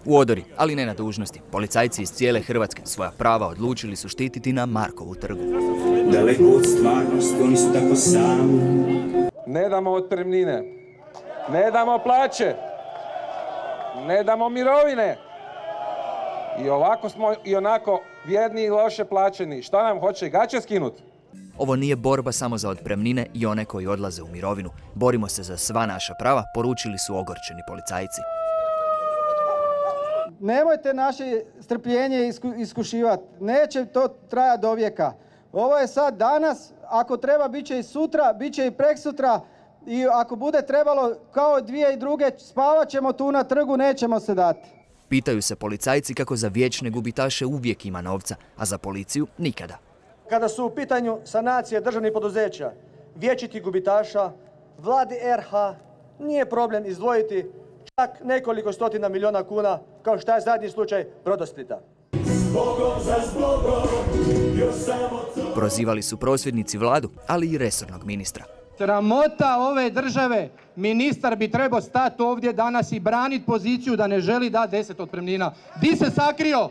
U odori, ali ne na dužnosti, policajci iz cijele Hrvatske svoja prava odlučili su štititi na Markovu trgu. Daleko od stvarnosti, oni su tako sami. Ne damo otpremnine, ne damo plaće, ne damo mirovine. I ovako smo i onako bjedni i loše plaćeni. Šta nam hoće gaće skinuti? Ovo nije borba samo za otpremnine i one koji odlaze u mirovinu. Borimo se za sva naša prava, poručili su ogorčeni policajci. Nemojte naše strpljenje iskušivati. Neće to trajati do vijeka. Ovo je sad danas, ako treba bit će i sutra, bit će i preksutra i ako bude trebalo kao 2002. spavat ćemo tu na trgu, nećemo se dati. Pitaju se policajci kako za vječne gubitaše uvijek ima novca, a za policiju nikada. Kada su u pitanju sanacije državnih poduzeća, vječitih gubitaša, vladi RH nije problem izdvojiti čak nekoliko stotina milijuna kuna, kao što je zadnji slučaj Brodosplita. Prozivali su prosvjednici vladu, ali i resornog ministra. Sramota ove države, ministar bi trebao stati ovdje danas i braniti poziciju da ne želi dati 10 otpremnina. Di se sakrio?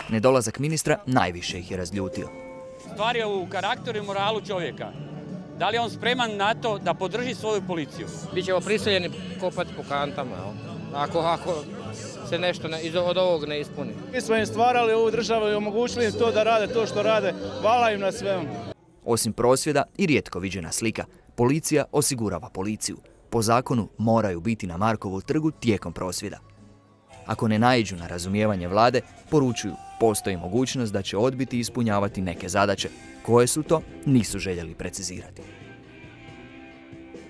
Nedolazak ministra najviše ih je razljutio. Stvar je u karakteru i moralu čovjeka. Da li je on spreman na to da podrži svoju policiju? Bićemo prisiljeni kopati po kantama, ako se nešto od ovog ne ispuni. Mi smo im stvarali ovu državu i omogućili im to da rade to što rade. Hvala im na svemu. Osim prosvjeda i rijetko viđena slika, policija osigurava policiju. Po zakonu moraju biti na Markovu trgu tijekom prosvjeda. Ako ne naiđu na razumijevanje vlade, poručuju, postoji mogućnost da će odbiti ispunjavati neke zadaće. Koje su to, nisu željeli precizirati.